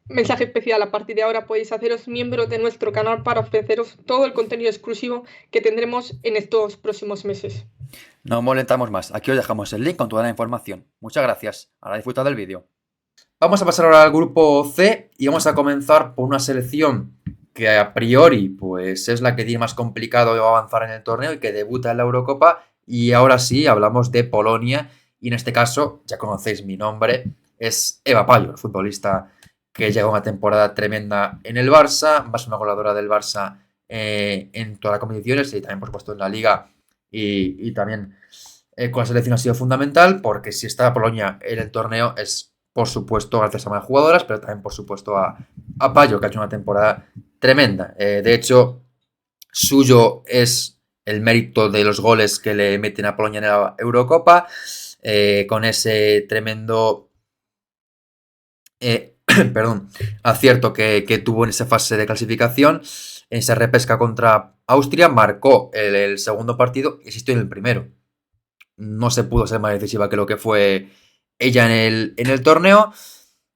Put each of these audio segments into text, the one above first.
mensaje especial: a partir de ahora podéis haceros miembros de nuestro canal para ofreceros todo el contenido exclusivo que tendremos en estos próximos meses. No molestamos más. Aquí os dejamos el link con toda la información. Muchas gracias. Ahora disfrutad del vídeo. Vamos a pasar ahora al grupo C y vamos a comenzar por una selección que a priori pues es la que tiene más complicado avanzar en el torneo y que debuta en la Eurocopa. Y ahora sí, hablamos de Polonia y en este caso, ya conocéis mi nombre, es Eva Payo, futbolista que llega una temporada tremenda en el Barça, va a ser una goleadora del Barça en todas las competiciones y también por supuesto en la Liga y también con la selección ha sido fundamental porque si está Polonia en el torneo es por supuesto gracias a más jugadoras, pero también por supuesto a Payo, que ha hecho una temporada tremenda. De hecho, suyo es el mérito de los goles que le meten a Polonia en la Eurocopa, con ese tremendo perdón, acierto que tuvo en esa fase de clasificación, en esa repesca contra Austria, marcó el segundo partido y asistió en el primero. No se pudo ser más decisiva que lo que fue ella en el torneo.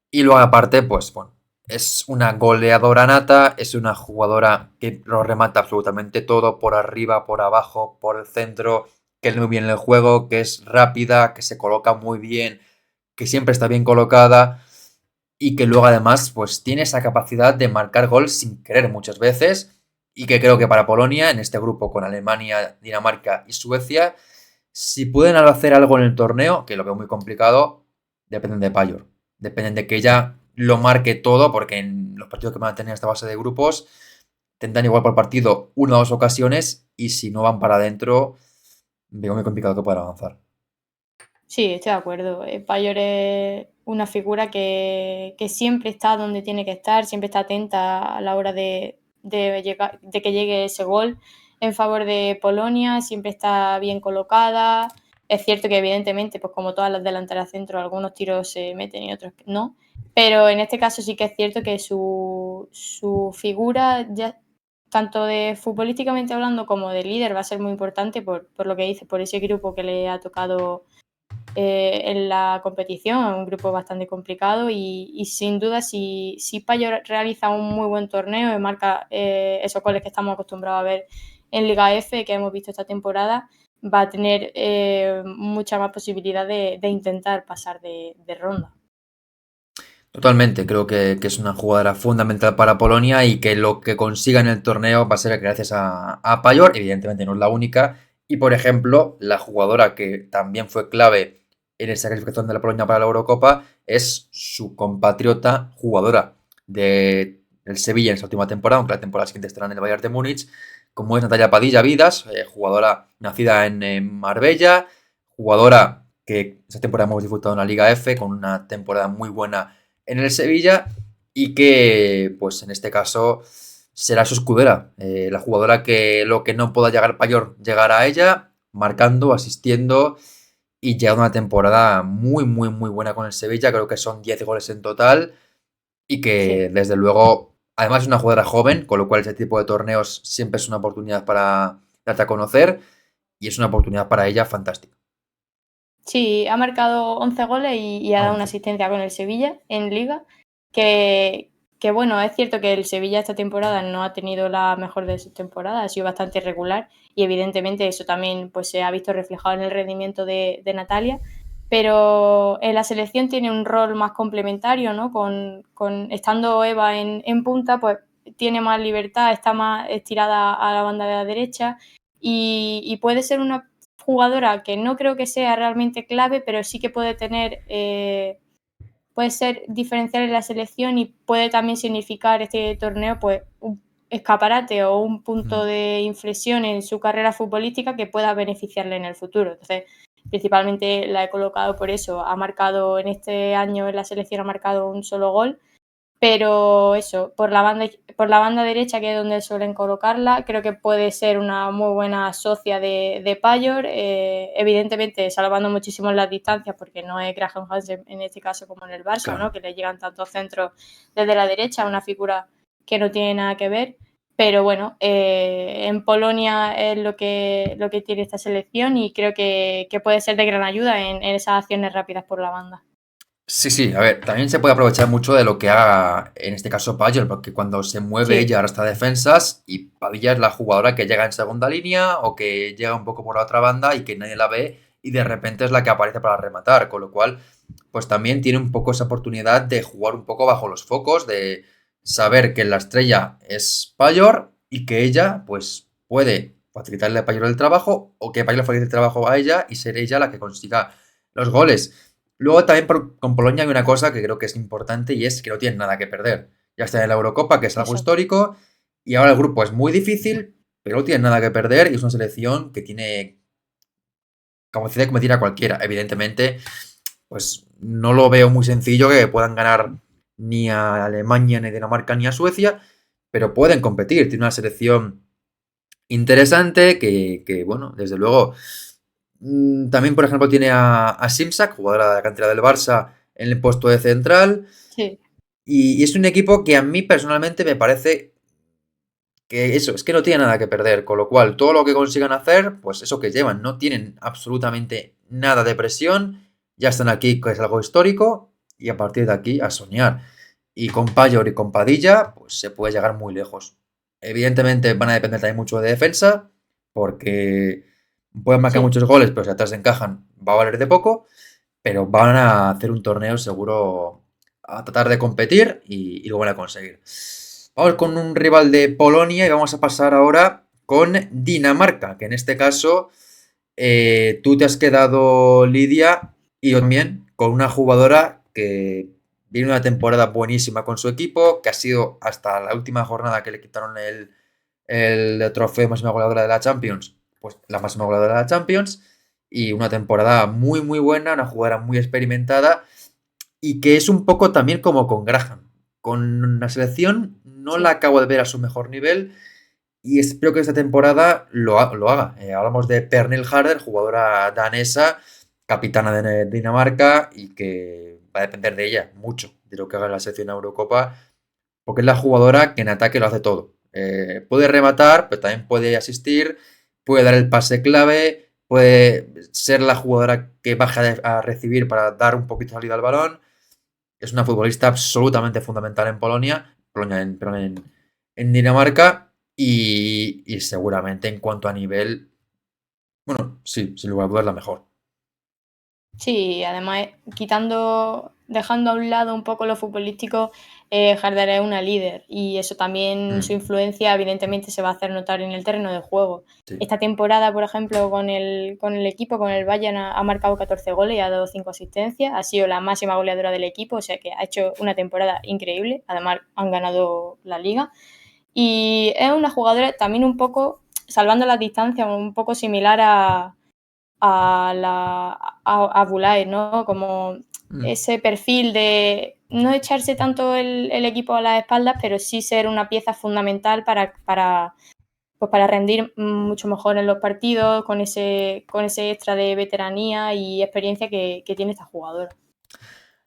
Y luego aparte, pues bueno, es una goleadora nata, es una jugadora que lo remata absolutamente todo, por arriba, por abajo, por el centro, que es muy bien en el juego, que es rápida, que se coloca muy bien, que siempre está bien colocada y que luego además pues tiene esa capacidad de marcar gol sin querer muchas veces y que creo que para Polonia, en este grupo con Alemania, Dinamarca y Suecia, si pueden hacer algo en el torneo, que lo veo muy complicado, dependen de Payor. Dependen de que ella lo marque todo, porque en los partidos que van a tener esta base de grupos tendrán igual por partido una o dos ocasiones y si no van para adentro, veo muy complicado que puedan avanzar. Sí, estoy de acuerdo. Payor es una figura que siempre está donde tiene que estar, siempre está atenta a la hora de que llegue ese gol en favor de Polonia, siempre está bien colocada. Es cierto que evidentemente, pues como todas las delanteras centro, algunos tiros se meten y otros no, pero en este caso sí que es cierto que su figura, ya tanto de futbolísticamente hablando como de líder, va a ser muy importante por lo que dice, por ese grupo que le ha tocado en la competición, un grupo bastante complicado y sin duda si Payo realiza un muy buen torneo y marca esos goles que estamos acostumbrados a ver en Liga F que hemos visto esta temporada, va a tener mucha más posibilidad de intentar pasar de ronda. Totalmente, creo que es una jugadora fundamental para Polonia y que lo que consiga en el torneo va a ser gracias a Payor, evidentemente no es la única, y por ejemplo, la jugadora que también fue clave en esa clasificación de la Polonia para la Eurocopa es su compatriota jugadora del Sevilla en esa última temporada, aunque la temporada siguiente estará en el Bayern de Múnich, como es Natalia Padilla Vidas, jugadora nacida en Marbella, jugadora que esa temporada hemos disfrutado en la Liga F con una temporada muy buena en el Sevilla y que, pues en este caso, será su escudera, la jugadora que lo que no pueda llegar Payor llegará a ella, marcando, asistiendo y llegando a una temporada muy, muy, muy buena con el Sevilla, creo que son 10 goles en total y Sí. que desde luego, además es una jugadora joven, con lo cual ese tipo de torneos siempre es una oportunidad para darte a conocer y es una oportunidad para ella fantástica. Sí, ha marcado 11 goles y ha dado una 11. asistencia con el Sevilla en Liga, que, que bueno, es cierto que el Sevilla esta temporada no ha tenido la mejor de sus temporadas, ha sido bastante irregular y evidentemente eso también pues, se ha visto reflejado en el rendimiento de Natalia, pero en la selección tiene un rol más complementario, ¿no? Estando Eva en punta, pues tiene más libertad, está más estirada a la banda de la derecha y puede ser una jugadora que no creo que sea realmente clave, pero sí que puede tener, puede ser diferencial en la selección y puede también significar este torneo, pues, un escaparate o un punto Mm. de inflexión en su carrera futbolística que pueda beneficiarle en el futuro. Entonces, principalmente la he colocado por eso. Ha marcado en este año en la selección, ha marcado un solo gol, pero eso, por la banda derecha, que es donde suelen colocarla, creo que puede ser una muy buena socia de Payor, evidentemente salvando muchísimo las distancias, porque no es Graham Hansen en este caso como en el Barça, Claro. ¿no? Que le llegan tantos centros desde la derecha, una figura que no tiene nada que ver. Pero bueno, en Polonia es lo que tiene esta selección y creo que puede ser de gran ayuda en esas acciones rápidas por la banda. Sí, sí, a ver, también se puede aprovechar mucho de lo que haga, en este caso, Payol, porque cuando se mueve Sí, ella arrastra defensas y Padilla es la jugadora que llega en segunda línea o que llega un poco por la otra banda y que nadie la ve y de repente es la que aparece para rematar, con lo cual, pues también tiene un poco esa oportunidad de jugar un poco bajo los focos, de saber que la estrella es Payor y que ella, pues, puede facilitarle a Payor el trabajo o que Payor le facilite el trabajo a ella y ser ella la que consiga los goles. Luego también con Polonia hay una cosa que creo que es importante y es que no tienen nada que perder. Ya está en la Eurocopa, que es algo exacto. histórico, y ahora el grupo es muy difícil, pero no tienen nada que perder y es una selección que tiene capacidad de competir a cualquiera. Evidentemente, pues no lo veo muy sencillo que puedan ganar ni a Alemania, ni a Dinamarca, ni a Suecia, pero pueden competir. Tiene una selección interesante que bueno, desde luego. También, por ejemplo, tiene a Simsak, jugadora de la cantera del Barça, en el puesto de central. Sí, Y es un equipo que a mí personalmente me parece que eso, es que no tiene nada que perder. Con lo cual, todo lo que consigan hacer, pues eso que llevan, no tienen absolutamente nada de presión. Ya están aquí, que es algo histórico. Y a partir de aquí, a soñar. Y con Payor y con Padilla, pues se puede llegar muy lejos. Evidentemente van a depender también mucho de defensa, porque pueden marcar sí. muchos goles, pero si atrás encajan, va a valer de poco. Pero van a hacer un torneo seguro a tratar de competir y lo van a conseguir. Vamos con un rival de Polonia y vamos a pasar ahora con Dinamarca, que en este caso tú te has quedado, Lidia, y yo también, con una jugadora que viene una temporada buenísima con su equipo, que ha sido hasta la última jornada que le quitaron el trofeo máxima goleadora de la Champions, pues la máxima goleadora de la Champions, y una temporada muy muy buena, una jugadora muy experimentada, y que es un poco también como con Graham. Con la selección no la Sí, acabo de ver a su mejor nivel, y espero que esta temporada lo haga. Hablamos de Pernille Harder, jugadora danesa, capitana de Dinamarca, y que va a depender de ella mucho, de lo que haga en la selección Eurocopa, porque es la jugadora que en ataque lo hace todo. Puede rematar, pero también puede asistir, puede dar el pase clave, puede ser la jugadora que baja a recibir para dar un poquito de salida al balón. Es una futbolista absolutamente fundamental en Polonia, perdón, en Dinamarca y seguramente en cuanto a nivel, bueno, sí, sin lugar a dudas la mejor. sí, además, dejando a un lado un poco lo futbolístico, Harder es una líder y eso también, su Mm, influencia evidentemente se va a hacer notar en el terreno de juego. sí. Esta temporada, por ejemplo, con el equipo, con el Bayern, ha marcado 14 goles y ha dado 5 asistencias, ha sido la máxima goleadora del equipo, o sea que ha hecho una temporada increíble, además han ganado la liga y es una jugadora también un poco, salvando las distancias, un poco similar a Boulaye, ¿no? Como Mm. ese perfil de no echarse tanto el equipo a las espaldas, pero sí ser una pieza fundamental para rendir mucho mejor en los partidos, con ese extra de veteranía y experiencia que tiene esta jugadora.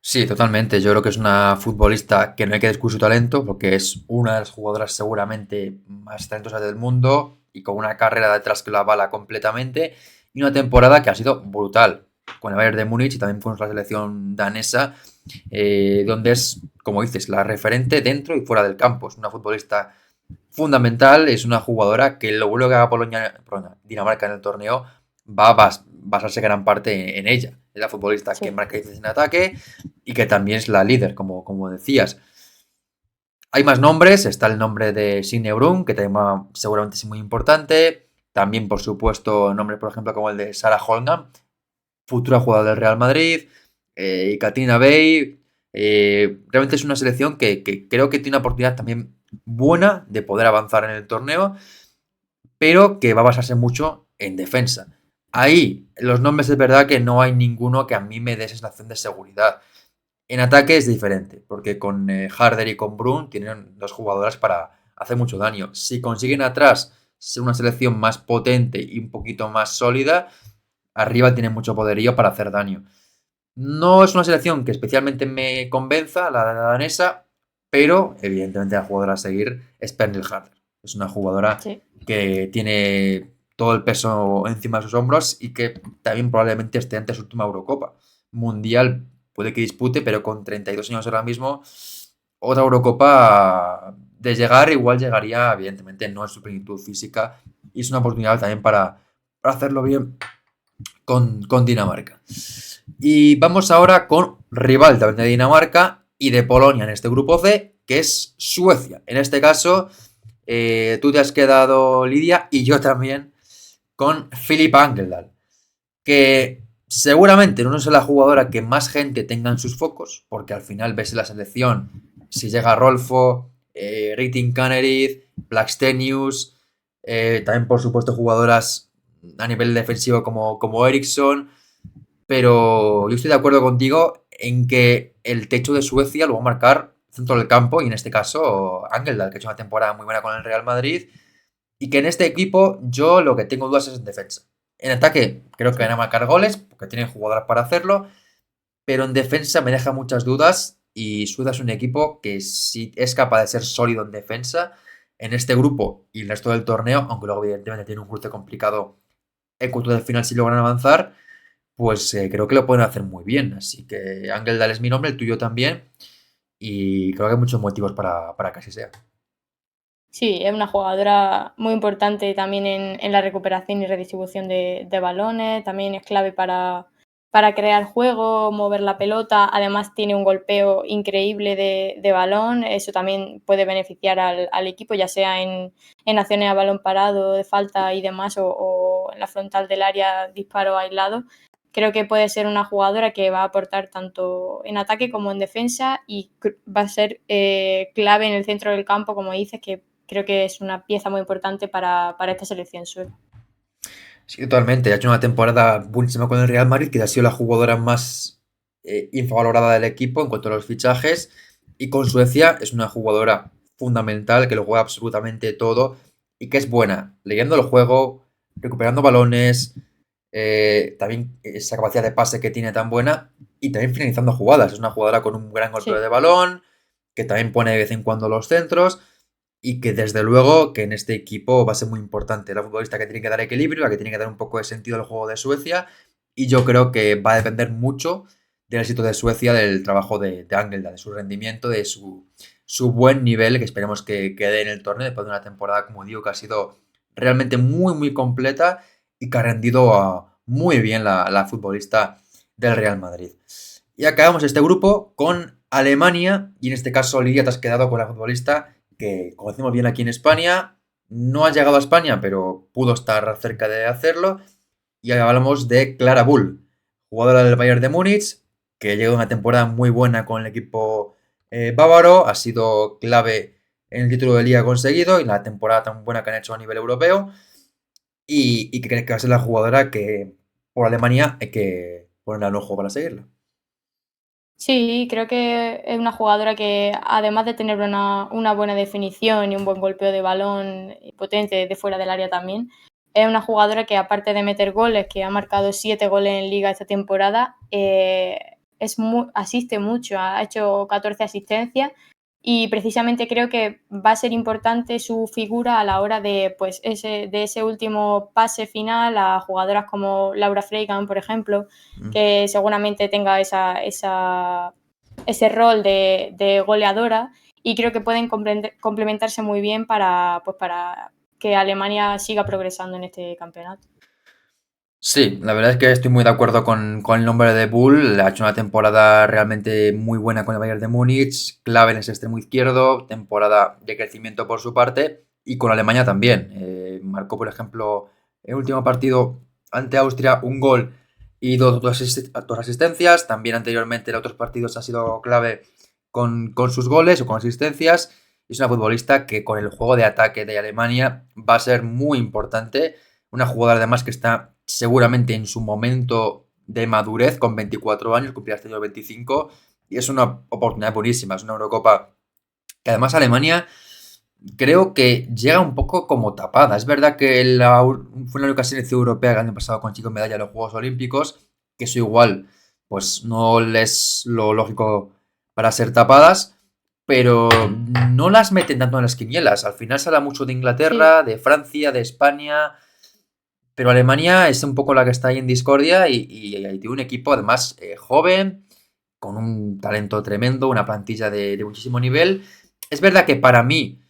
Sí, totalmente. Yo creo que es una futbolista que no hay que descubrir su talento, porque es una de las jugadoras seguramente más talentosas del mundo y con una carrera detrás que la avala completamente y una temporada que ha sido brutal con el Bayern de Múnich y también con la selección danesa, donde es, como dices, la referente dentro y fuera del campo. Es una futbolista fundamental, es una jugadora que lo bueno que haga Dinamarca en el torneo va a basarse gran parte en ella. Es la futbolista que Sí, marca diferencia en ataque y que también es la líder, como decías. Hay más nombres, está el nombre de Signe Brun, que también seguramente es muy importante. También, por supuesto, nombres, por ejemplo, como el de Sarah Holmgren, futura jugadora del Real Madrid, y Katina Bey. Realmente es una selección que creo que tiene una oportunidad también buena de poder avanzar en el torneo, pero que va a basarse mucho en defensa. Ahí, los nombres es verdad que no hay ninguno que a mí me dé sensación de seguridad. En ataque es diferente, porque con Harder y con Brun tienen dos jugadoras para hacer mucho daño. Si consiguen atrás ser una selección más potente y un poquito más sólida, arriba tienen mucho poderío para hacer daño. No es una selección que especialmente me convenza, la danesa, pero evidentemente la jugadora a seguir es Pernille Harder. Es una jugadora sí. que tiene todo el peso encima de sus hombros y que también probablemente esté ante su última Eurocopa. Mundial puede que dispute, pero con 32 años ahora mismo, otra Eurocopa de llegar, igual llegaría, evidentemente, no en su plenitud física, y es una oportunidad también para hacerlo bien con Dinamarca. Y vamos ahora con rival también de Dinamarca y de Polonia en este grupo C, que es Suecia. En este caso, tú te has quedado, Lidia, y yo también, con Filip Angeldal, que seguramente no es la jugadora que más gente tenga en sus focos, porque al final ves en la selección, si llega Rolfo, Ritin Kanerith, Blackstenius, también por supuesto jugadoras a nivel defensivo como Eriksson, pero yo estoy de acuerdo contigo en que el techo de Suecia lo va a marcar el centro del campo, y en este caso Angeldal, que ha hecho una temporada muy buena con el Real Madrid, y que en este equipo yo lo que tengo dudas es en defensa. En ataque creo que van a marcar goles, porque tienen jugadoras para hacerlo, pero en defensa me deja muchas dudas, y Suecia es un equipo que si es capaz de ser sólido en defensa en este grupo y el resto del torneo, aunque luego evidentemente tiene un cruce complicado en cuartos de final si logran avanzar, pues creo que lo pueden hacer muy bien. Así que Ángel, dale es mi nombre, el tuyo también, y creo que hay muchos motivos para que así sea. Sí, es una jugadora muy importante también en la recuperación y redistribución de balones, también es clave para crear juego, mover la pelota, además tiene un golpeo increíble de balón, eso también puede beneficiar al equipo, ya sea en acciones a balón parado, de falta y demás, o en la frontal del área, disparo aislado. Creo que puede ser una jugadora que va a aportar tanto en ataque como en defensa y va a ser clave en el centro del campo, como dices, que creo que es una pieza muy importante para esta selección sueca. Sí, totalmente. Ha hecho una temporada buenísima con el Real Madrid, que ha sido la jugadora más infravalorada del equipo en cuanto a los fichajes. Y con Suecia es una jugadora fundamental que lo juega absolutamente todo y que es buena leyendo el juego, recuperando balones, también esa capacidad de pase que tiene tan buena, y también finalizando jugadas. Es una jugadora con un gran golpeo Sí. de balón, que también pone de vez en cuando los centros, y que desde luego que en este equipo va a ser muy importante. La futbolista que tiene que dar equilibrio, la que tiene que dar un poco de sentido al juego de Suecia, y yo creo que va a depender mucho del éxito de Suecia, del trabajo de Angelda, de su rendimiento, de su buen nivel, que esperemos que quede en el torneo después de una temporada, como digo, que ha sido realmente muy, muy completa y que ha rendido muy bien la futbolista del Real Madrid. Y acabamos este grupo con Alemania, y en este caso, Lidia, te has quedado con la futbolista que conocemos bien aquí en España, no ha llegado a España, pero pudo estar cerca de hacerlo, y hablamos de Clara Bull, jugadora del Bayern de Múnich, que llegó una temporada muy buena con el equipo bávaro, ha sido clave en el título de liga conseguido y la temporada tan buena que han hecho a nivel europeo, y que cree que va a ser la jugadora que por Alemania hay que ponerle al ojo para seguirla. Sí, creo que es una jugadora que, además de tener una buena definición y un buen golpeo de balón potente de fuera del área también, es una jugadora que, aparte de meter goles, que ha marcado 7 goles en liga esta temporada, asiste mucho, ha hecho 14 asistencias, y precisamente creo que va a ser importante su figura a la hora de, pues, de ese último pase final a jugadoras como Laura Freigan, por ejemplo, que seguramente tenga ese rol de goleadora, y creo que pueden complementarse muy bien para que Alemania siga progresando en este campeonato. Sí, la verdad es que estoy muy de acuerdo con el nombre de Bull. Ha hecho una temporada realmente muy buena con el Bayern de Múnich, clave en ese extremo izquierdo, temporada de crecimiento por su parte, y con Alemania también. Marcó, por ejemplo, en el último partido ante Austria un gol y dos asistencias. También anteriormente en otros partidos ha sido clave con sus goles o con asistencias. Es una futbolista que con el juego de ataque de Alemania va a ser muy importante. Una jugadora además que está seguramente en su momento de madurez, con 24 años, cumplirá este año 25, y es una oportunidad buenísima. Es una Eurocopa que además Alemania creo que llega un poco como tapada. Es verdad que fue la única selección europea el año pasado con chicos medalla en los Juegos Olímpicos, que eso igual pues no es lo lógico para ser tapadas, pero no las meten tanto en las quinielas. Al final se habla mucho de Inglaterra, Sí. de Francia, de España, pero Alemania es un poco la que está ahí en discordia, y tiene un equipo además joven, con un talento tremendo, una plantilla de muchísimo nivel. Es verdad que para mí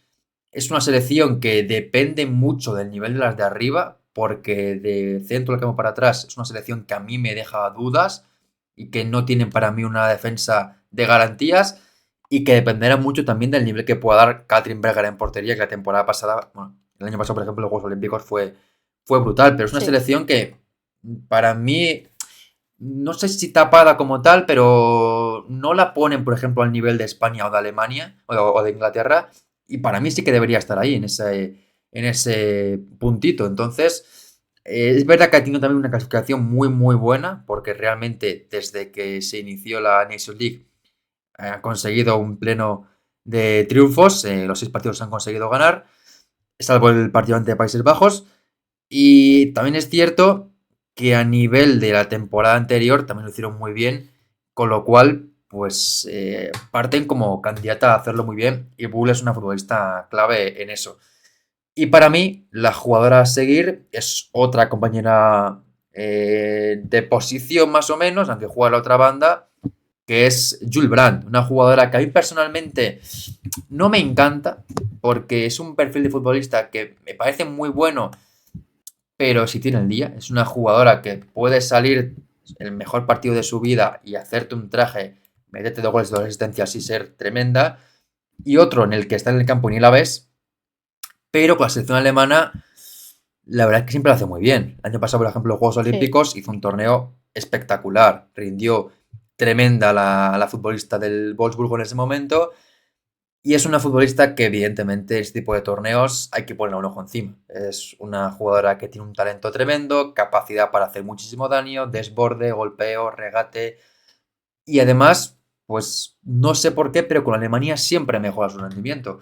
es una selección que depende mucho del nivel de las de arriba, porque de centro al campo para atrás es una selección que a mí me deja dudas y que no tienen para mí una defensa de garantías y que dependerá mucho también del nivel que pueda dar Katrin Berger en portería, que la temporada pasada, bueno, el año pasado, por ejemplo, los Juegos Olímpicos fue brutal, pero es una Sí. selección que para mí no sé si tapada como tal, pero no la ponen, por ejemplo, al nivel de España o de Alemania o de Inglaterra. Y para mí sí que debería estar ahí, en ese puntito. Entonces, es verdad que ha tenido también una clasificación muy, muy buena, porque realmente desde que se inició la Nations League ha conseguido un pleno de triunfos. Los 6 partidos se han conseguido ganar, salvo el partido ante Países Bajos. Y también es cierto que a nivel de la temporada anterior también lo hicieron muy bien, con lo cual, pues parten como candidata a hacerlo muy bien y Bull es una futbolista clave en eso. Y para mí, la jugadora a seguir es otra compañera de posición más o menos, aunque juega a la otra banda, que es Jules Brandt, una jugadora que a mí personalmente no me encanta, porque es un perfil de futbolista que me parece muy bueno, pero si tiene el día, es una jugadora que puede salir el mejor partido de su vida y hacerte un traje, meterte 2 goles, 2 asistencias y ser tremenda. Y otro en el que está en el campo y ni la ves, pero con la selección alemana, la verdad es que siempre lo hace muy bien. El año pasado, por ejemplo, los Juegos Sí. Olímpicos hizo un torneo espectacular, rindió tremenda la futbolista del Wolfsburgo en ese momento. Y es una futbolista que, evidentemente, este tipo de torneos hay que poner un ojo encima. Es una jugadora que tiene un talento tremendo, capacidad para hacer muchísimo daño, desborde, golpeo, regate. Y además, pues no sé por qué, pero con Alemania siempre mejora su rendimiento.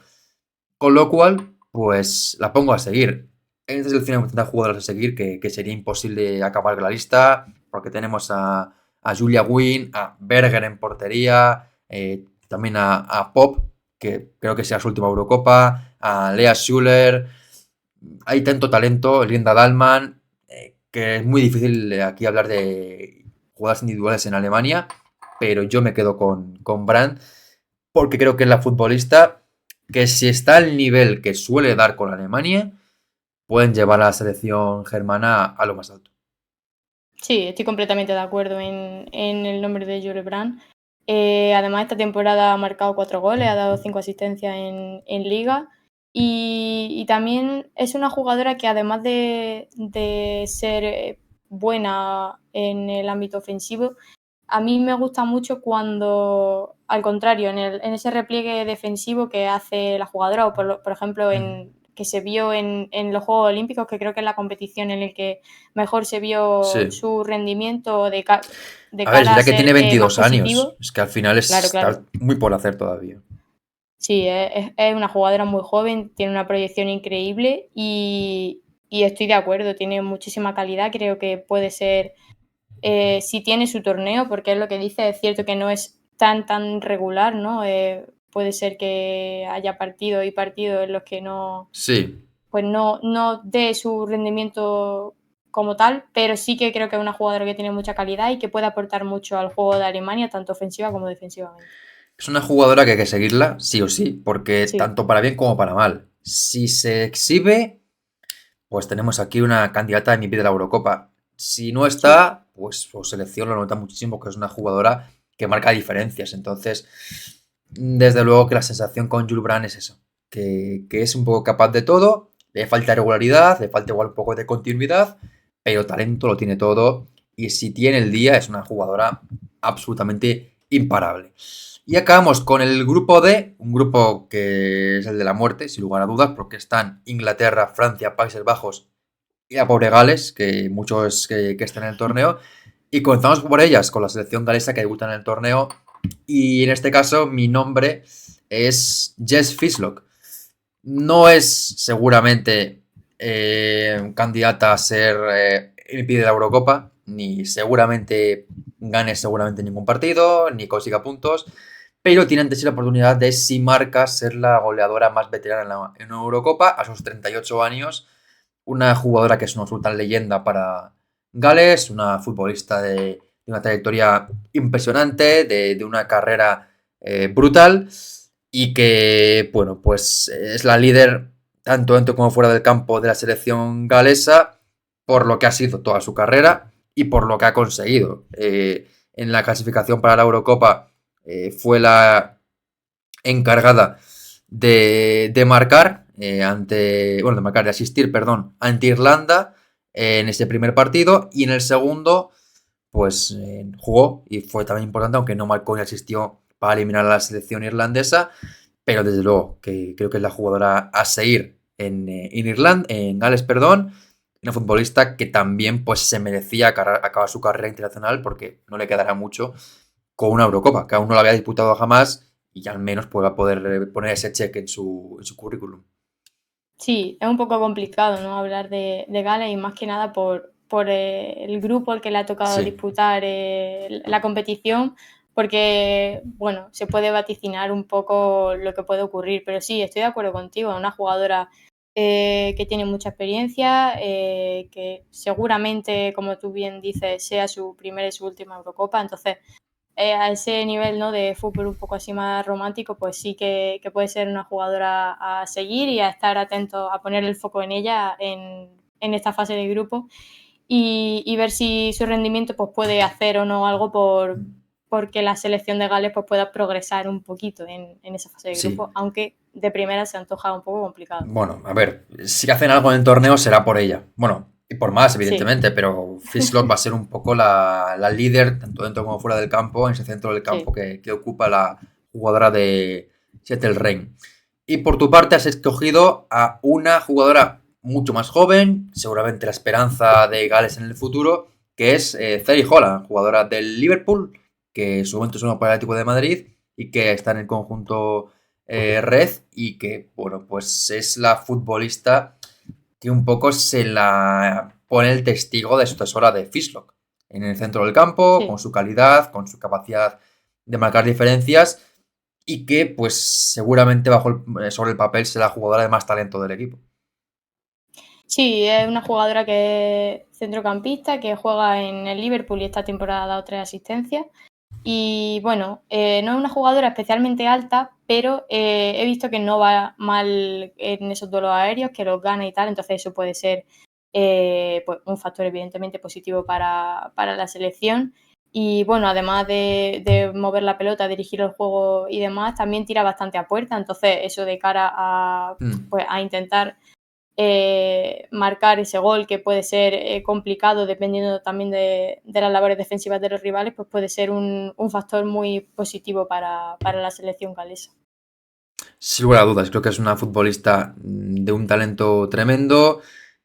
Con lo cual, pues la pongo a seguir. En esta selección hay tantas jugadoras a seguir que sería imposible acabar con la lista, porque tenemos a Julia Wynn, a Berger en portería, también a Pop, que creo que sea su última Eurocopa, a Lea Schuller. Hay tanto talento, Linda Dahlmann, que es muy difícil aquí hablar de jugadas individuales en Alemania, pero yo me quedo con Brandt porque creo que es la futbolista que si está al nivel que suele dar con Alemania, pueden llevar a la selección germana a lo más alto. Sí, estoy completamente de acuerdo en el nombre de Jules Brandt. Además, esta temporada ha marcado 4 goles, ha dado 5 asistencias en Liga. Y también es una jugadora que, además de ser buena en el ámbito ofensivo, a mí me gusta mucho cuando, al contrario, en ese repliegue defensivo que hace la jugadora, o por ejemplo, que se vio en los Juegos Olímpicos, que creo que es la competición en la que mejor se vio Sí. su rendimiento de A ver, es cara a verdad que tiene ser más 22 años. positivo. Es que al final Claro, está claro. muy por hacer todavía. Sí, es una jugadora muy joven, tiene una proyección increíble y estoy de acuerdo, tiene muchísima calidad, creo que puede ser, si tiene su torneo, porque es lo que dice, es cierto que no es tan regular, ¿no? Puede ser que haya partidos y partidos en los que no, Sí. pues no dé su rendimiento como tal, pero sí que creo que es una jugadora que tiene mucha calidad y que puede aportar mucho al juego de Alemania, tanto ofensiva como defensivamente. Es una jugadora que hay que seguirla, sí o sí, porque Sí, tanto para bien como para mal. Si se exhibe, pues tenemos aquí una candidata de MVP de la Eurocopa. Si no sí. está, pues su selección lo nota muchísimo, que es una jugadora que marca diferencias. Entonces, desde luego que la sensación con Jules Brandt es eso, que es un poco capaz de todo, le falta regularidad, le falta igual un poco de continuidad, pero talento lo tiene todo y si tiene el día es una jugadora absolutamente imparable. Y acabamos con el grupo D, un grupo que es el de la muerte, sin lugar a dudas, porque están Inglaterra, Francia, Países Bajos y a pobre Gales, que muchos que están en el torneo. Y comenzamos por ellas, con la selección galesa que debuta en el torneo. Y en este caso, mi nombre es Jess Fislock. No es seguramente candidata a ser MVP de la Eurocopa, ni seguramente gane seguramente ningún partido, ni consiga puntos, pero tiene ante sí la oportunidad de, si marca, ser la goleadora más veterana en una Eurocopa a sus 38 años. Una jugadora que es una absoluta leyenda para Gales, una futbolista de de una trayectoria impresionante, de una carrera brutal y que, bueno, pues es la líder tanto dentro como fuera del campo de la selección galesa por lo que ha sido toda su carrera y por lo que ha conseguido. En la clasificación para la Eurocopa fue la encargada de marcar de marcar, de asistir, perdón, ante Irlanda en ese primer partido y en el segundo pues jugó y fue también importante, aunque no marcó ni asistió para eliminar a la selección irlandesa, pero desde luego que creo que es la jugadora a seguir en Gales, perdón, una futbolista que también pues se merecía acabar su carrera internacional porque no le quedará mucho con una Eurocopa, que aún no la había disputado jamás y al menos pueda poder poner ese cheque en su currículum. Sí, es un poco complicado, ¿no? Hablar de Gales y más que nada por el grupo al que le ha tocado Sí. disputar la competición, porque, bueno, se puede vaticinar un poco lo que puede ocurrir, pero sí, estoy de acuerdo contigo, es una jugadora que tiene mucha experiencia, que seguramente, como tú bien dices, sea su primera y su última Eurocopa, entonces a ese nivel, ¿no? De fútbol un poco así más romántico, pues sí que puede ser una jugadora a seguir y a estar atento, a poner el foco en ella en esta fase de grupo y ver si su rendimiento pues puede hacer o no algo porque la selección de Gales pues pueda progresar un poquito en esa fase de Sí. grupo, aunque de primera se antoja un poco complicado. Bueno, a ver, si hacen algo en el torneo será por ella. Bueno, y por más, Sí, evidentemente, pero Fischlot va a ser un poco la líder, tanto dentro como fuera del campo, en ese centro del campo sí. que ocupa la jugadora de Seattle Reign. Y por tu parte has escogido a una jugadora mucho más joven, seguramente la esperanza de Gales en el futuro, que es Zeri Holland, jugadora del Liverpool, que en su momento sonó para el Atlético de Madrid y que está en el conjunto Red y que, bueno, pues es la futbolista que un poco se la pone el testigo de sucesora de Fischlock en el centro del campo, con Sí. su calidad, con su capacidad de marcar diferencias y que pues seguramente sobre el papel será la jugadora de más talento del equipo. Sí, es una jugadora que es centrocampista, que juega en el Liverpool y esta temporada ha dado 3 asistencias. Y bueno, no es una jugadora especialmente alta, pero he visto que no va mal en esos duelos aéreos, que los gana y tal, entonces eso puede ser pues un factor evidentemente positivo para la selección. Y bueno, además de mover la pelota, dirigir el juego y demás, también tira bastante a puerta, entonces eso de cara a, pues, a intentar marcar ese gol que puede ser complicado dependiendo también de las labores defensivas de los rivales, pues puede ser un factor muy positivo para la selección galesa. Sin lugar a dudas, creo que es una futbolista de un talento tremendo.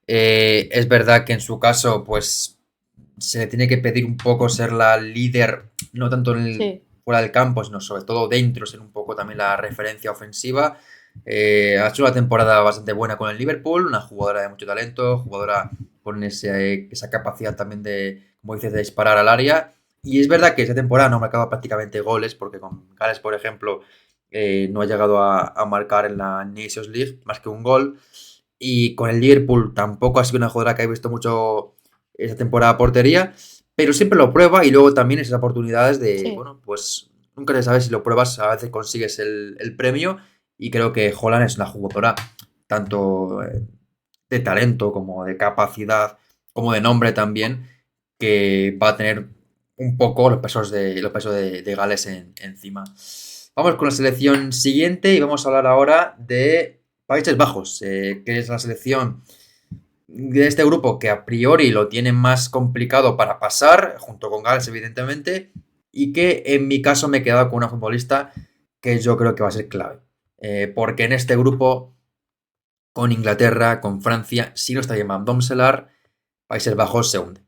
Es verdad que en su caso, pues se le tiene que pedir un poco ser la líder, no tanto Sí, fuera del campo, sino sobre todo dentro, ser un poco también la referencia ofensiva. Ha hecho una temporada bastante buena con el Liverpool, una jugadora de mucho talento, jugadora con esa capacidad también de, como dices, de disparar al área. Y es verdad que esa temporada no ha marcado prácticamente goles, porque con Gales, por ejemplo, no ha llegado a marcar en la Nations League más que un gol. Y con el Liverpool tampoco ha sido una jugadora que haya visto mucho esa temporada a portería, pero siempre lo prueba y luego también esas oportunidades de, sí. bueno, pues nunca se sabe si lo pruebas, a veces consigues el premio y creo que Holland es una jugadora tanto de talento como de capacidad, como de nombre también, que va a tener un poco los pesos de Gales encima. Vamos con la selección siguiente y vamos a hablar ahora de Países Bajos, que es la selección de este grupo que a priori lo tiene más complicado para pasar, junto con Gales evidentemente, y que en mi caso me he quedado con una futbolista que yo creo que va a ser clave. Porque en este grupo, con Inglaterra, con Francia, si no está bien Van Domselaar, Países Bajos se hunde.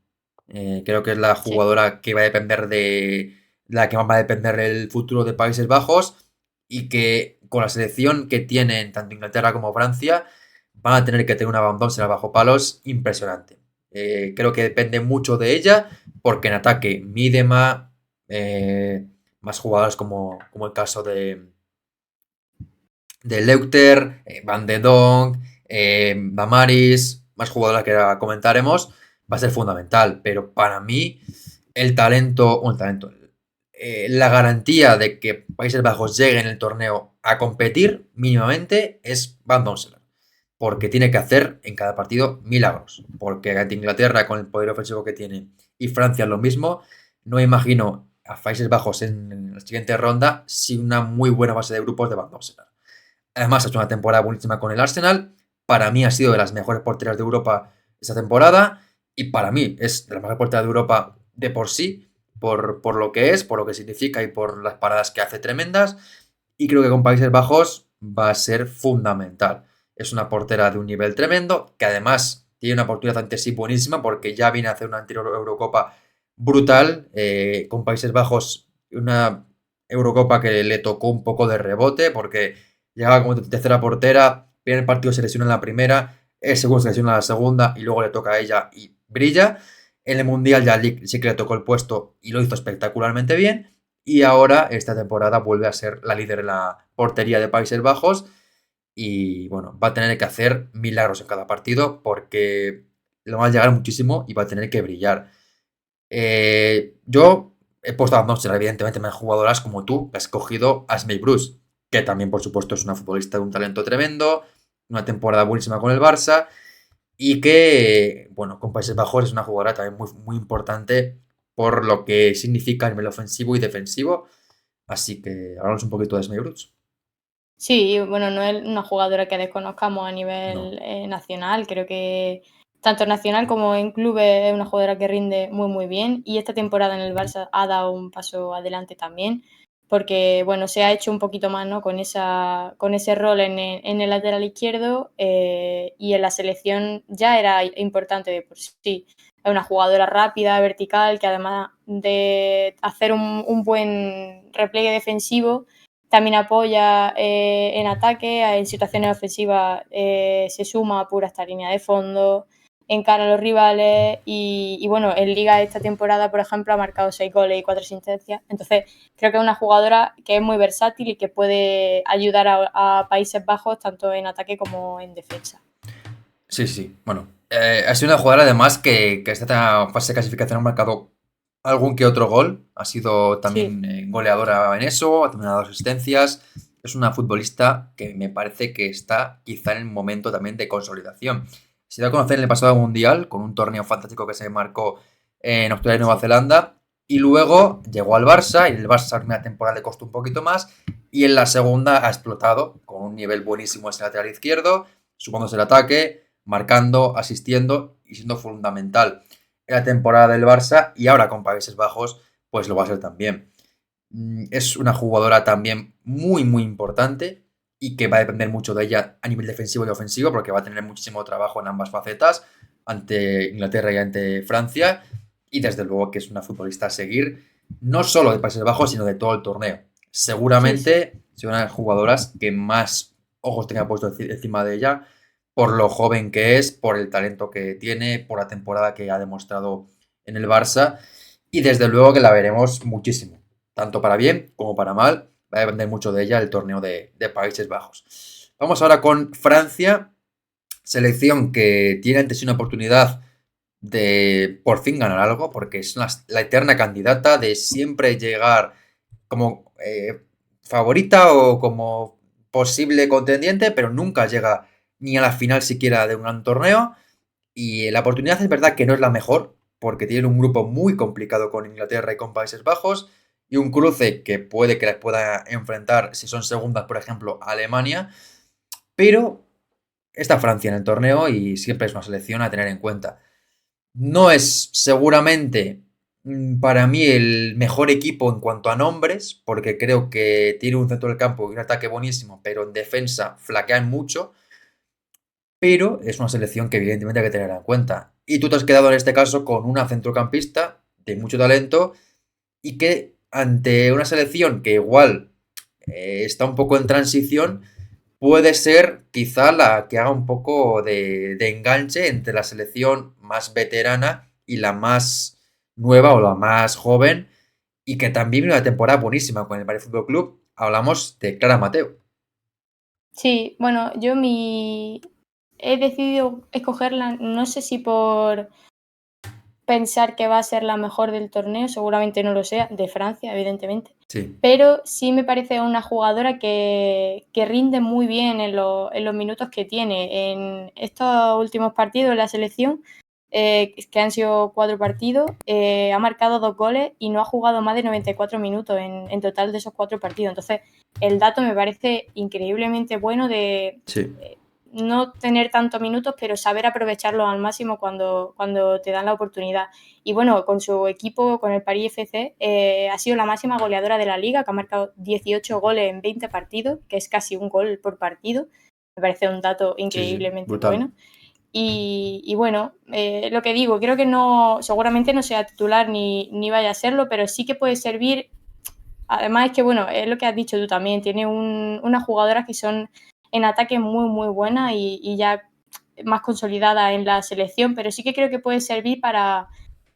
Creo que es la Sí, jugadora que va a depender de la que más va a depender el futuro de Países Bajos y que con la selección que tienen tanto Inglaterra como Francia van a tener que tener una Van Bommel bajo palos impresionante. Creo que depende mucho de ella porque en ataque Midema, más jugadores como el caso de Leuchter, Van de Donk, Damaris, más jugadoras que ahora comentaremos, va a ser fundamental. Pero para mí, el talento, la garantía de que Países Bajos llegue en el torneo a competir mínimamente es Van Donsselaer, porque tiene que hacer en cada partido milagros, porque ante Inglaterra con el poder ofensivo que tiene y Francia lo mismo, no imagino a Países Bajos en la siguiente ronda sin una muy buena base de grupos de Van Donsselaer. Además, ha hecho una temporada buenísima con el Arsenal. Para mí ha sido de las mejores porteras de Europa esta temporada. Y para mí es de las mejores porteras de Europa de por sí, por lo que es, por lo que significa y por las paradas que hace tremendas. Y creo que con Países Bajos va a ser fundamental. Es una portera de un nivel tremendo, que además tiene una oportunidad ante sí buenísima, porque ya viene a hacer una anterior Eurocopa brutal, con Países Bajos, una Eurocopa que le tocó un poco de rebote, porque llegaba como tercera portera, primer partido se lesiona en la primera, el segundo se lesiona en la segunda y luego le toca a ella y brilla. En el Mundial ya sí que le tocó el puesto y lo hizo espectacularmente bien. Y ahora, esta temporada, vuelve a ser la líder en la portería de Países Bajos. Y bueno, va a tener que hacer milagros en cada partido porque lo va a llegar muchísimo y va a tener que brillar. Yo he puesto a Knoxer, evidentemente, más jugadoras como tú, que has escogido a Smith Bruce, que también, por supuesto, es una futbolista de un talento tremendo, una temporada buenísima con el Barça, y que, bueno, con Países Bajos es una jugadora también muy, muy importante por lo que significa a nivel ofensivo y defensivo. Así que hablamos un poquito de Smith Bruce. Sí, bueno, no es una jugadora que desconozcamos a No. nivel nacional, creo que tanto nacional como en clubes es una jugadora que rinde muy muy bien y esta temporada en el Barça ha dado un paso adelante también porque bueno, se ha hecho un poquito más, ¿no? con ese rol en el lateral izquierdo y en la selección ya era importante de por sí. Es una jugadora rápida, vertical, que además de hacer un buen repliegue defensivo también apoya en ataque, en situaciones ofensivas se suma a pura esta línea de fondo, encara a los rivales y bueno, en Liga esta temporada, por ejemplo, ha marcado 6 goles y 4 asistencias. Entonces, creo que es una jugadora que es muy versátil y que puede ayudar a Países Bajos tanto en ataque como en defensa. Sí, sí. Bueno, ha sido una jugadora además que esta fase de clasificación ha marcado algún que otro gol. Ha sido Sí, también goleadora en eso, ha tenido dos asistencias. Es una futbolista que me parece que está quizá en el momento también de consolidación. Se dio a conocer en el pasado mundial con un torneo fantástico que se marcó en Australia y Nueva sí. Zelanda. Y luego llegó al Barça y el Barça la primera temporada le costó un poquito más. Y en la segunda ha explotado con un nivel buenísimo en ese lateral izquierdo, sumándose el ataque, marcando, asistiendo y siendo fundamental en la temporada del Barça y ahora con Países Bajos pues lo va a ser también. Es una jugadora también muy muy importante y que va a depender mucho de ella a nivel defensivo y ofensivo porque va a tener muchísimo trabajo en ambas facetas ante Inglaterra y ante Francia y desde luego que es una futbolista a seguir no solo de Países Bajos sino de todo el torneo. Sí, sí. Seguramente son las jugadoras que más ojos tenga puesto encima de ella por lo joven que es, por el talento que tiene, por la temporada que ha demostrado en el Barça y desde luego que la veremos muchísimo, tanto para bien como para mal, va a depender mucho de ella el torneo de Países Bajos. Vamos ahora con Francia, selección que tiene ante sí una oportunidad de por fin ganar algo, porque es la eterna candidata de siempre llegar como favorita o como posible contendiente, pero nunca llega ni a la final siquiera de un gran torneo. Y la oportunidad es verdad que no es la mejor, porque tienen un grupo muy complicado con Inglaterra y con Países Bajos, y un cruce que puede que les pueda enfrentar, si son segundas, por ejemplo, a Alemania, pero está Francia en el torneo y siempre es una selección a tener en cuenta. No es seguramente para mí el mejor equipo en cuanto a nombres, porque creo que tiene un centro del campo y un ataque buenísimo, pero en defensa flaquean mucho, pero es una selección que evidentemente hay que tener en cuenta. Y tú te has quedado en este caso con una centrocampista de mucho talento y que ante una selección que igual está un poco en transición, puede ser quizá la que haga un poco de enganche entre la selección más veterana y la más nueva o la más joven y que también viene una temporada buenísima con el Madrid Fútbol Club. Hablamos de Clara Mateo. Sí, bueno, he decidido escogerla, no sé si por pensar que va a ser la mejor del torneo, seguramente no lo sea, de Francia, evidentemente. Sí, Pero sí me parece una jugadora que rinde muy bien en los minutos que tiene. En estos últimos partidos de la selección, que han sido 4 partidos, ha marcado 2 goles y no ha jugado más de 94 minutos en total de esos 4 partidos. Entonces, el dato me parece increíblemente bueno de sí. no tener tantos minutos, pero saber aprovecharlos al máximo cuando te dan la oportunidad. Y bueno, con su equipo, con el Paris FC, ha sido la máxima goleadora de la liga, que ha marcado 18 goles en 20 partidos, que es casi un gol por partido. Me parece un dato Sí, increíblemente brutal. bueno. Y bueno, lo que digo, creo que no, seguramente no sea titular ni vaya a serlo, pero sí que puede servir. Además es que, bueno, es lo que has dicho tú también, tiene unas jugadoras que son en ataque muy, muy buenas y ya más consolidadas en la selección, pero sí que creo que puede servir para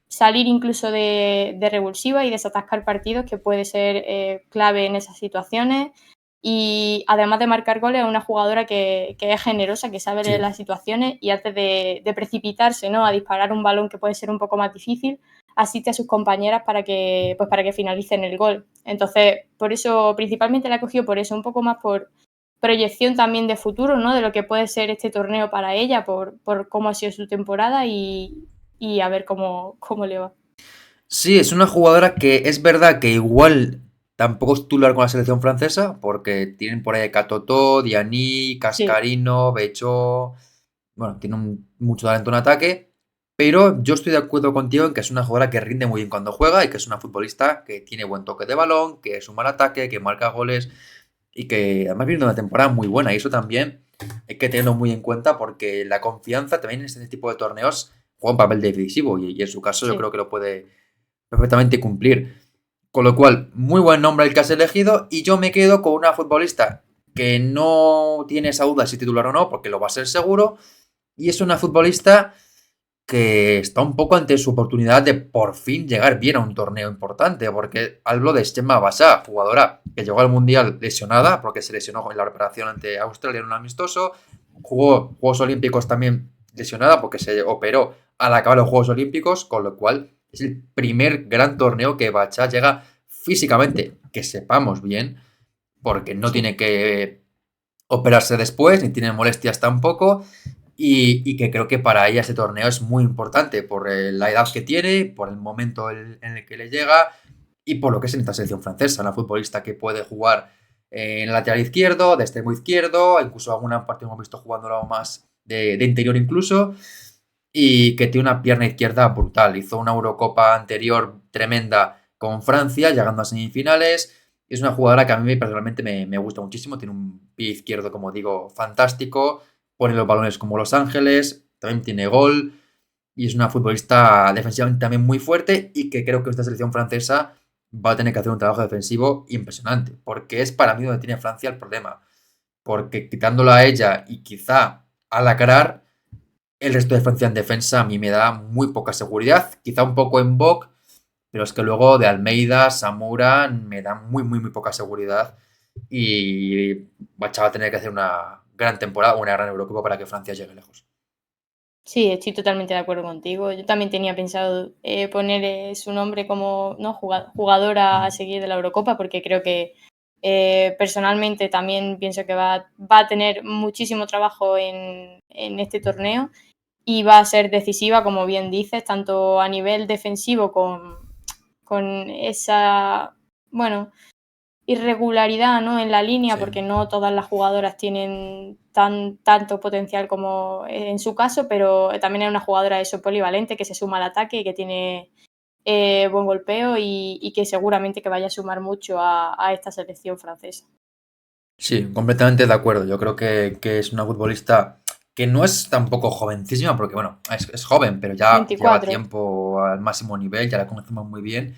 salir incluso de revulsiva y desatascar partidos, que puede ser clave en esas situaciones. Y además de marcar goles, es una jugadora que es generosa, que sabe leer Sí. las situaciones y antes de precipitarse, ¿no?, a disparar un balón que puede ser un poco más difícil, asiste a sus compañeras para que finalicen el gol. Entonces, por eso, principalmente la he cogido por eso, un poco más por proyección también de futuro, ¿no?, de lo que puede ser este torneo para ella, por cómo ha sido su temporada y a ver cómo le va. Sí, es una jugadora que es verdad que igual tampoco es titular con la selección francesa, porque tienen por ahí Catotó, Diani, Sí, Cascarino, Becho. Bueno, tiene mucho talento en ataque, pero yo estoy de acuerdo contigo en que es una jugadora que rinde muy bien cuando juega y que es una futbolista que tiene buen toque de balón, que es un mal ataque, que marca goles y que además viene de una temporada muy buena. Y eso también hay que tenerlo muy en cuenta porque la confianza también en este tipo de torneos juega un papel decisivo y en su caso yo sí. creo que lo puede perfectamente cumplir. Con lo cual, muy buen nombre el que has elegido y yo me quedo con una futbolista que no tiene esa duda si titular o no, porque lo va a ser seguro, y es una futbolista que está un poco ante su oportunidad de por fin llegar bien a un torneo importante, porque hablo de Gemma Basá, jugadora que llegó al Mundial lesionada, porque se lesionó en la preparación ante Australia en un amistoso, jugó Juegos Olímpicos también lesionada porque se operó al acabar los Juegos Olímpicos, con lo cual es el primer gran torneo que Basá llega físicamente, que sepamos bien, porque no Sí. tiene que operarse después, ni tiene molestias tampoco, y que creo que para ella este torneo es muy importante por la edad que tiene, por el momento en el que le llega y por lo que es en esta selección francesa, una futbolista que puede jugar en el lateral izquierdo, de extremo izquierdo, incluso alguna parte hemos visto jugándolo más de interior incluso, y que tiene una pierna izquierda brutal. Hizo una Eurocopa anterior tremenda con Francia, llegando a semifinales. Es una jugadora que a mí personalmente me gusta muchísimo. Tiene un pie izquierdo, como digo, fantástico. Pone los balones como Los Ángeles. También tiene gol. Y es una futbolista defensivamente también muy fuerte. Y que creo que esta selección francesa va a tener que hacer un trabajo defensivo impresionante. Porque es para mí donde tiene Francia el problema. Porque quitándola a ella y quizá a Lacrar, el resto de Francia en defensa a mí me da muy poca seguridad. Quizá un poco en Boc, pero es que luego de Almeida, Samura me dan muy, muy, muy poca seguridad. Y Bachá va a tener que hacer una gran temporada, una gran Eurocopa para que Francia llegue lejos. Sí, estoy totalmente de acuerdo contigo. Yo también tenía pensado poner su nombre como, ¿no?, jugadora a seguir de la Eurocopa, porque creo que personalmente también pienso que va a tener muchísimo trabajo en este torneo y va a ser decisiva, como bien dices, tanto a nivel defensivo con esa, bueno, irregularidad, ¿no?, en la línea, Sí. porque no todas las jugadoras tienen tanto potencial como en su caso, pero también es una jugadora eso polivalente que se suma al ataque y que tiene buen golpeo y que seguramente que vaya a sumar mucho a esta selección francesa. Sí, completamente de acuerdo. Yo creo que es una futbolista que no es tampoco jovencísima, porque bueno, es joven, pero ya lleva 24. tiempo al máximo nivel, ya la conocemos muy bien.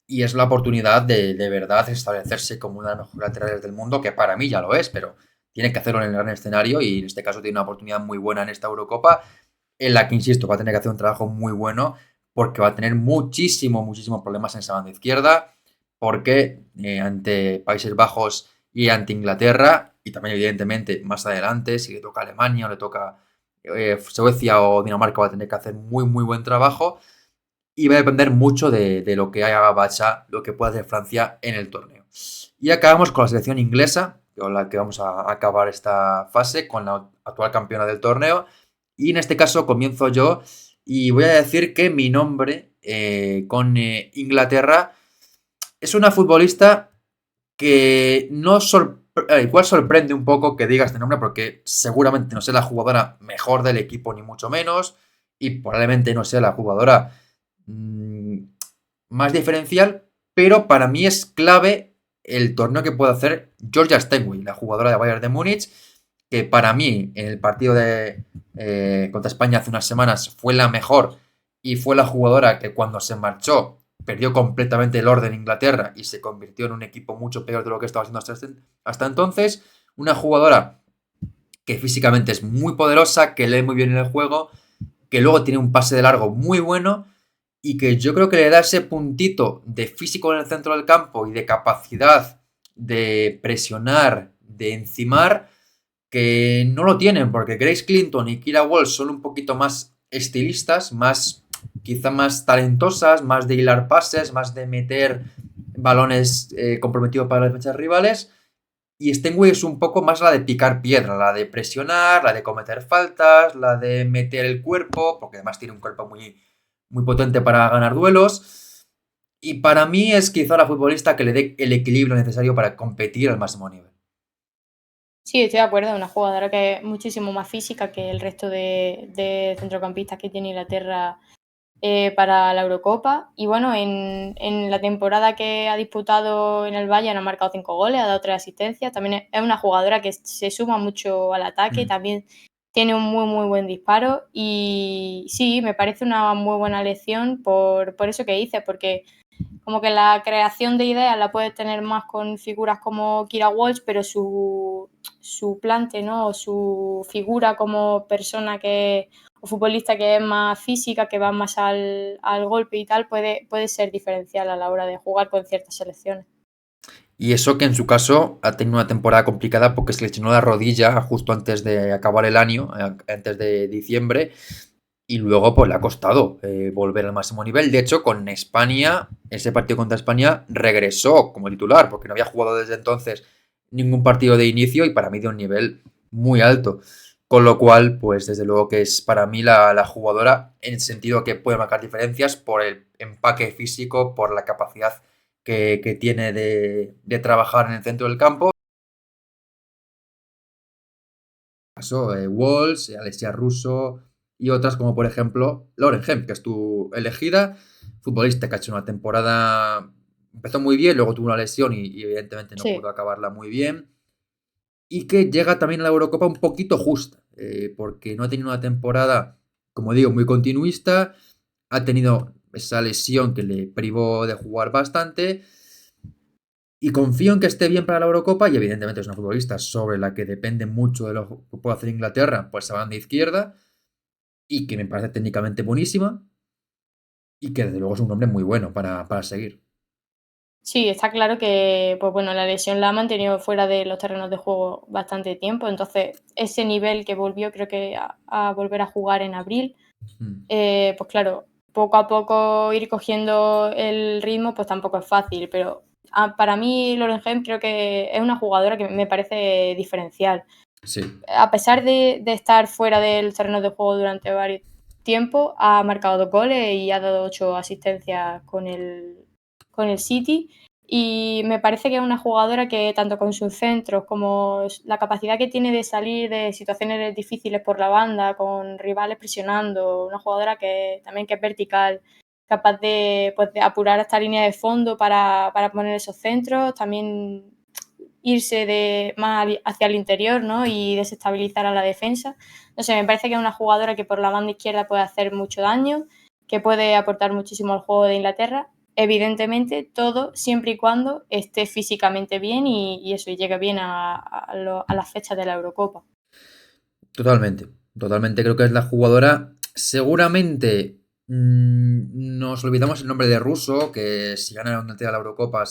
Y es la oportunidad de verdad establecerse como una de las mejores laterales del mundo, que para mí ya lo es, pero tiene que hacerlo en el gran escenario y en este caso tiene una oportunidad muy buena en esta Eurocopa, en la que, insisto, va a tener que hacer un trabajo muy bueno porque va a tener muchísimos problemas en esa banda izquierda, porque ante Países Bajos y ante Inglaterra, y también evidentemente más adelante, si le toca a Alemania o le toca Suecia o Dinamarca, va a tener que hacer muy buen trabajo. y va a depender mucho de lo que haga Bacha, lo que pueda hacer Francia en el torneo. Y acabamos con la selección inglesa, con la que vamos a acabar esta fase, con la actual campeona del torneo. Y en este caso comienzo yo y voy a decir que mi nombre con Inglaterra es una futbolista que no igual sorprende un poco que diga este nombre porque seguramente no sea la jugadora mejor del equipo ni mucho menos y probablemente no sea la jugadora más diferencial, pero para mí es clave el torneo que puede hacer Georgia Steinway, la jugadora de Bayern de Múnich, que para mí en el partido contra España hace unas semanas fue la mejor y fue la jugadora que cuando se marchó perdió completamente el orden en Inglaterra y se convirtió en un equipo mucho peor de lo que estaba haciendo hasta entonces. Una jugadora que físicamente es muy poderosa, que lee muy bien en el juego, que luego tiene un pase de largo muy bueno y que yo creo que le da ese puntito de físico en el centro del campo y de capacidad de presionar, de encimar, que no lo tienen, porque Grace Clinton y Kira Walsh son un poquito más estilistas, quizá más talentosas, más de hilar pases, más de meter balones comprometidos para las defensas rivales. Y Steinway es un poco más la de picar piedra, la de presionar, la de cometer faltas, la de meter el cuerpo, porque además tiene un cuerpo muy, muy potente para ganar duelos. Y para mí es quizá la futbolista que le dé el equilibrio necesario para competir al máximo nivel. Sí, estoy de acuerdo, una jugadora que es muchísimo más física que el resto de centrocampistas que tiene Inglaterra para la Eurocopa. Y bueno, en la temporada que ha disputado en el Bayern ha marcado 5 goles, ha dado 3 asistencias. También es una jugadora que se suma mucho al ataque, también tiene un muy, muy buen disparo. Y sí, me parece una muy buena lección por eso que dices, porque como que la creación de ideas la puedes tener más con figuras como Kira Walsh, pero su plante, ¿no? O su figura como persona o futbolista que es más física, que va más al golpe y tal, puede ser diferencial a la hora de jugar con ciertas selecciones. Y eso que en su caso ha tenido una temporada complicada porque se lesionó la rodilla justo antes de acabar el año, antes de diciembre, y luego pues le ha costado volver al máximo nivel. De hecho, con España, ese partido contra España, regresó como titular porque no había jugado desde entonces ningún partido de inicio y para mí de un nivel muy alto. Con lo cual, pues desde luego que es para mí la jugadora en el sentido que puede marcar diferencias por el empaque físico, por la capacidad que tiene de trabajar en el centro del campo. Walsh, Alessia Russo y otras como por ejemplo Lauren Hemp, que es tu elegida, futbolista que ha hecho una temporada, empezó muy bien, luego tuvo una lesión y evidentemente no pudo acabarla muy bien, y que llega también a la Eurocopa un poquito justa, porque no ha tenido una temporada, como digo, muy continuista, ha tenido esa lesión que le privó de jugar bastante. Y confío en que esté bien para la Eurocopa y evidentemente es una futbolista sobre la que depende mucho de lo que pueda hacer Inglaterra, pues esa banda izquierda, y que me parece técnicamente buenísima y que desde luego es un nombre muy bueno para seguir. Sí, está claro que pues bueno, la lesión la ha mantenido fuera de los terrenos de juego bastante tiempo, entonces ese nivel que volvió creo que a volver a jugar en abril, pues claro, poco a poco ir cogiendo el ritmo pues tampoco es fácil, pero para mí Lauren Hemp creo que es una jugadora que me parece diferencial. Sí. A pesar de estar fuera del terreno de juego durante varios tiempos, ha marcado 2 goles y ha dado 8 asistencias con el City. Y me parece que es una jugadora que tanto con sus centros como la capacidad que tiene de salir de situaciones difíciles por la banda, con rivales presionando, una jugadora que también que es vertical, capaz de, pues, de apurar esta línea de fondo para poner esos centros, también irse más hacia el interior, ¿no? Y desestabilizar a la defensa. No sé, me parece que es una jugadora que por la banda izquierda puede hacer mucho daño, que puede aportar muchísimo al juego de Inglaterra. Evidentemente, todo siempre y cuando esté físicamente bien y eso, y llegue bien a las fechas de la Eurocopa. Totalmente, totalmente creo que es la jugadora. Seguramente nos olvidamos el nombre de Russo, que si gana Inglaterra la Eurocopa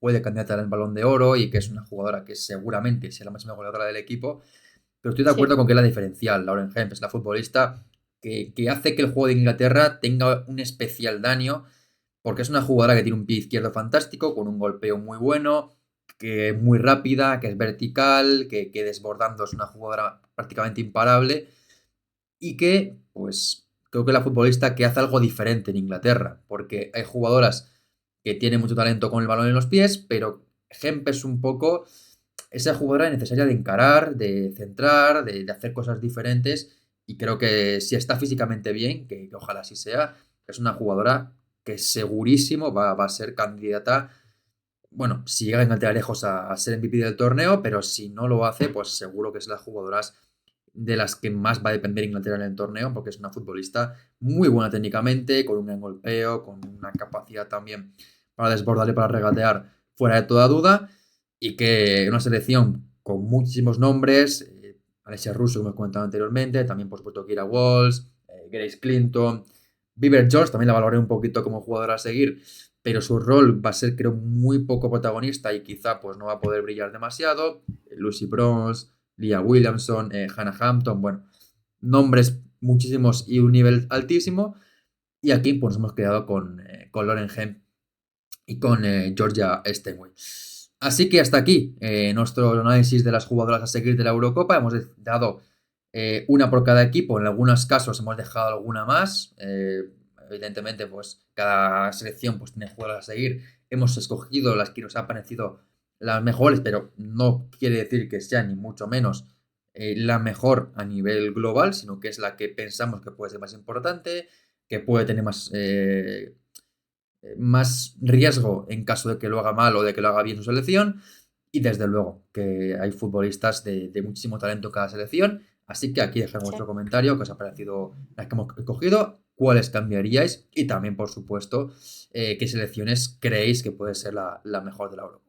puede candidata al Balón de Oro y que es una jugadora que seguramente será la máxima goleadora del equipo. Pero estoy de acuerdo con que es la diferencial. Lauren Hemp es la futbolista que hace que el juego de Inglaterra tenga un especial daño, porque es una jugadora que tiene un pie izquierdo fantástico, con un golpeo muy bueno, que es muy rápida, que es vertical, que desbordando es una jugadora prácticamente imparable y que, pues, creo que la futbolista que hace algo diferente en Inglaterra, porque hay jugadoras que tienen mucho talento con el balón en los pies, pero Hemp es un poco esa jugadora necesaria de encarar, de centrar, de hacer cosas diferentes y creo que si está físicamente bien, que ojalá así sea, es una jugadora que segurísimo va a ser candidata, bueno, si llega a Inglaterra lejos a ser MVP del torneo, pero si no lo hace, pues seguro que es las jugadoras de las que más va a depender Inglaterra en el torneo, porque es una futbolista muy buena técnicamente, con un buen golpeo, con una capacidad también para desbordar y para regatear fuera de toda duda, y que una selección con muchísimos nombres, Alessia Russo, como he comentado anteriormente, también por supuesto Kira Walsh, Grace Clinton, Bieber George, también la valoré un poquito como jugadora a seguir, pero su rol va a ser creo muy poco protagonista y quizá pues no va a poder brillar demasiado. Lucy Bronze, Leah Williamson, Hannah Hampton, bueno, nombres muchísimos y un nivel altísimo. Y aquí pues nos hemos quedado con Lauren Hemp y con Georgia Stenway. Así que hasta aquí nuestro análisis de las jugadoras a seguir de la Eurocopa. Hemos dado una por cada equipo, en algunos casos hemos dejado alguna más. Evidentemente, pues cada selección pues, tiene jugadoras a seguir. Hemos escogido las que nos han parecido las mejores, pero no quiere decir que sea ni mucho menos la mejor a nivel global, sino que es la que pensamos que puede ser más importante, que puede tener más riesgo en caso de que lo haga mal o de que lo haga bien su selección. Y desde luego que hay futbolistas de muchísimo talento en cada selección. Así que aquí dejad vuestro comentario, qué os ha parecido las que hemos escogido, cuáles cambiaríais y también, por supuesto, qué selecciones creéis que puede ser la mejor de la Europa.